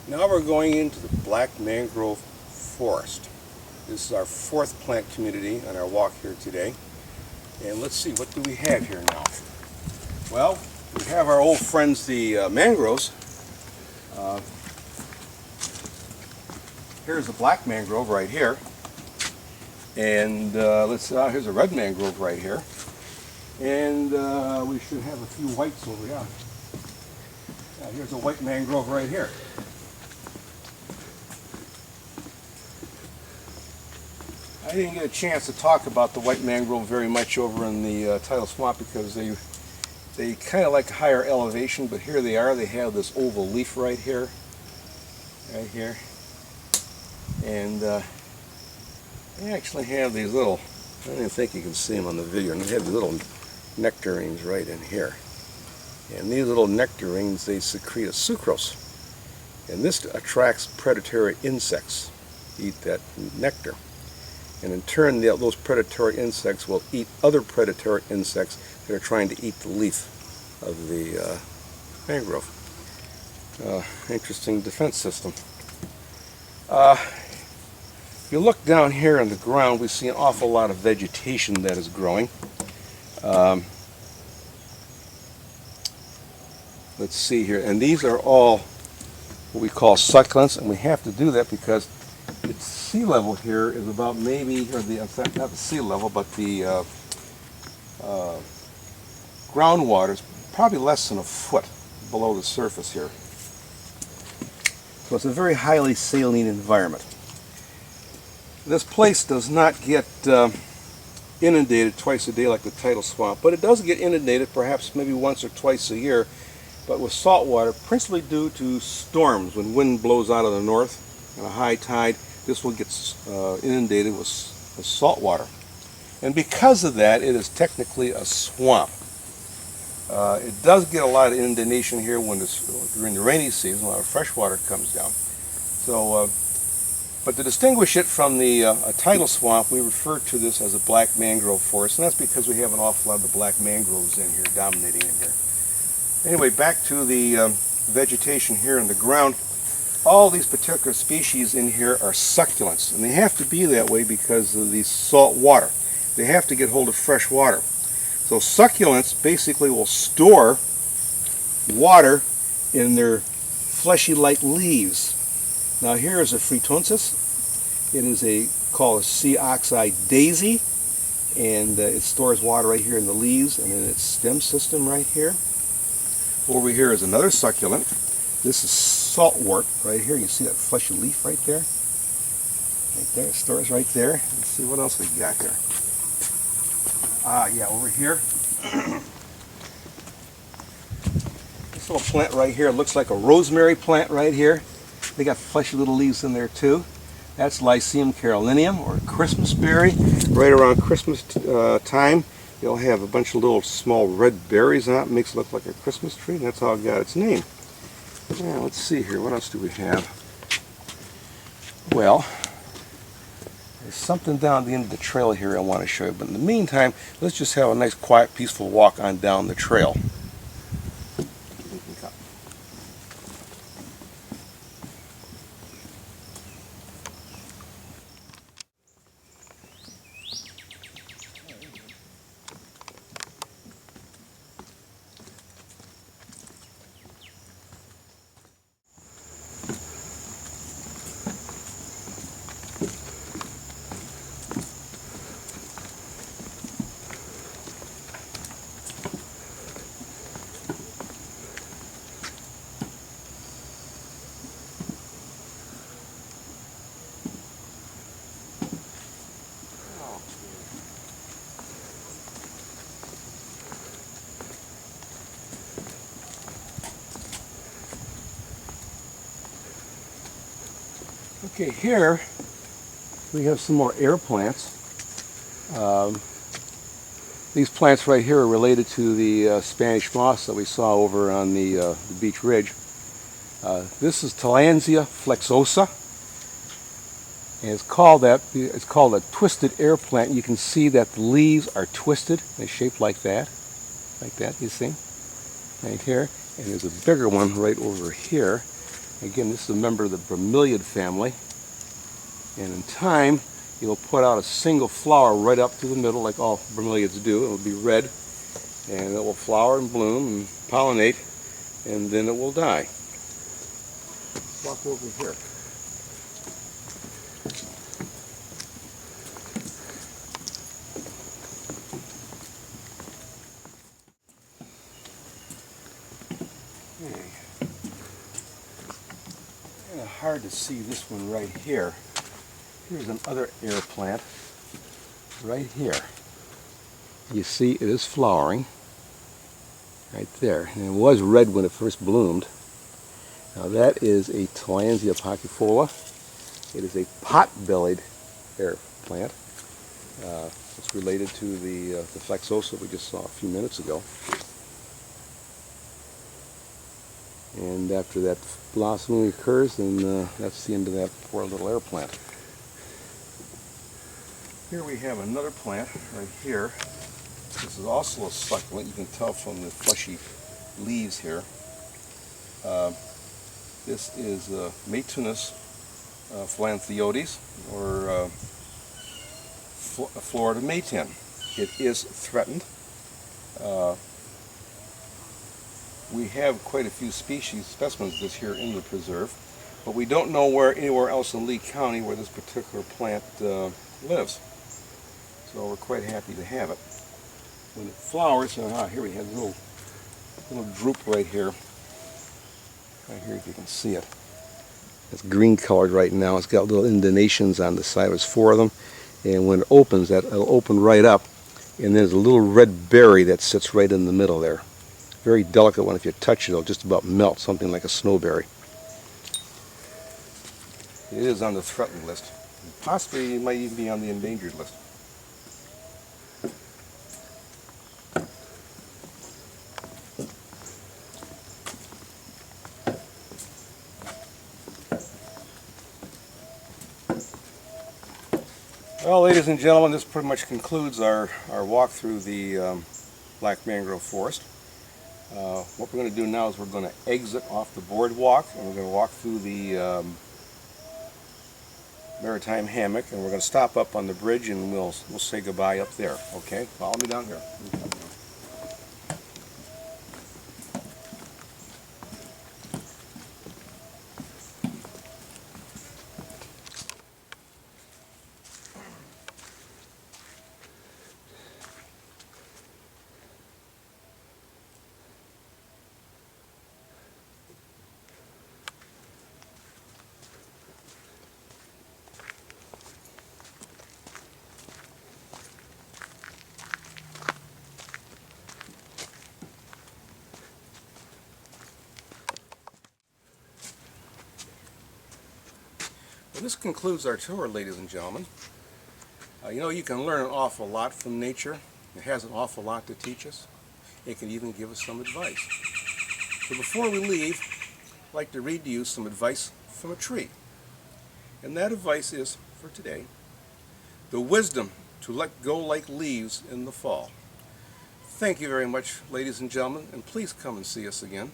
Now we're going into the black mangrove forest. This is our fourth plant community on our walk here today. And let's see, what do we have here now? Well, we have our old friends, the mangroves. Here's the black mangrove right here. And here's a red mangrove right here. And we should have a few whites over here. Here's a white mangrove right here. I didn't get a chance to talk about the white mangrove very much over in the tidal swamp because they kind of like higher elevation, but here they are. They have this oval leaf right here, and they actually have these little, I don't even think you can see them on the video, and they have these little nectarines right in here. And these little nectarines, they secrete a sucrose, and this attracts predatory insects to eat that nectar. And in turn, those predatory insects will eat other predatory insects that are trying to eat the leaf of the mangrove. Interesting defense system. If you look down here on the ground, we see an awful lot of vegetation that is growing. Let's see here, and these are all what we call succulents, and we have to do that because its sea level here is about maybe, or not the sea level, but the groundwater is probably less than a foot below the surface here. So it's a very highly saline environment. This place does not get inundated twice a day like the tidal swamp, but it does get inundated perhaps maybe once or twice a year, but with salt water, principally due to storms. When wind blows out of the north and a high tide, this will get inundated with salt water. And because of that, it is technically a swamp. It does get a lot of inundation here during the rainy season. A lot of fresh water comes down. So, but to distinguish it from the tidal swamp, we refer to this as a black mangrove forest, and that's because we have an awful lot of the black mangroves in here, dominating in here. Anyway, back to the vegetation here in the ground. All these particular species in here are succulents, and they have to be that way because of the salt water. They have to get hold of fresh water. So succulents basically will store water in their fleshy-like leaves. Now here is a Fritonsis. It is called a sea oxide daisy, and it stores water right here in the leaves and in its stem system right here. Over here is another succulent. This is saltwort right here. You see that fleshy leaf right there? Right there, it stores right there. Let's see what else we got here. Yeah, over here. This little plant right here looks like a rosemary plant right here. They got fleshy little leaves in there too. That's Lycium carolinum, or Christmas berry. Right around Christmas time, they'll have a bunch of little small red berries on it. Makes it look like a Christmas tree, and that's how it got its name. Yeah, let's see here. What else do we have? Well, there's something down the end of the trail here I want to show you. But in the meantime, let's just have a nice, quiet, peaceful walk on down the trail. Okay, here we have some more air plants. These plants right here are related to the Spanish moss that we saw over on the beach ridge. This is Tillandsia flexosa, and it's called that. It's called a twisted air plant. You can see that the leaves are twisted. They're shaped like that, you see, right here. And there's a bigger one right over here. Again, this is a member of the bromeliad family, and in time it'll put out a single flower right up through the middle like all bromeliads do. It will be red, and it will flower and bloom and pollinate, and then it will die. Walk over here. Kind of hard to see this one right here. Here's another air plant right here. You see it is flowering right there. And it was red when it first bloomed. Now that is a Tillandsia pachyfolia. It is a pot-bellied air plant. It's related to the Flexosa we just saw a few minutes ago. And after that blossoming occurs, then that's the end of that poor little air plant. Here we have another plant right here. This is also a succulent. You can tell from the fleshy leaves here. This is Matanzas Pass or Florida maytan. It is threatened. We have quite a few specimens of this here in the preserve, but we don't know anywhere else in Lee County where this particular plant lives. So we're quite happy to have it. When it flowers, here we have a little droop right here. Right here, if you can see it. It's green colored right now. It's got little indentions on the side. There's 4 of them, and when it opens, it'll open right up, and there's a little red berry that sits right in the middle there. Very delicate one. If you touch it, it'll just about melt, something like a snowberry. It is on the threatened list. Possibly it might even be on the endangered list. Well, ladies and gentlemen, this pretty much concludes our walk through the Black Mangrove Forest. What we're going to do now is we're going to exit off the boardwalk, and we're going to walk through the maritime hammock, and we're going to stop up on the bridge, and we'll say goodbye up there. Okay? Follow me down here. Well, this concludes our tour, ladies and gentlemen. You know, you can learn an awful lot from nature. It has an awful lot to teach us. It can even give us some advice. So before we leave, I'd like to read to you some advice from a tree. And that advice is, for today, the wisdom to let go like leaves in the fall. Thank you very much, ladies and gentlemen, and please come and see us again.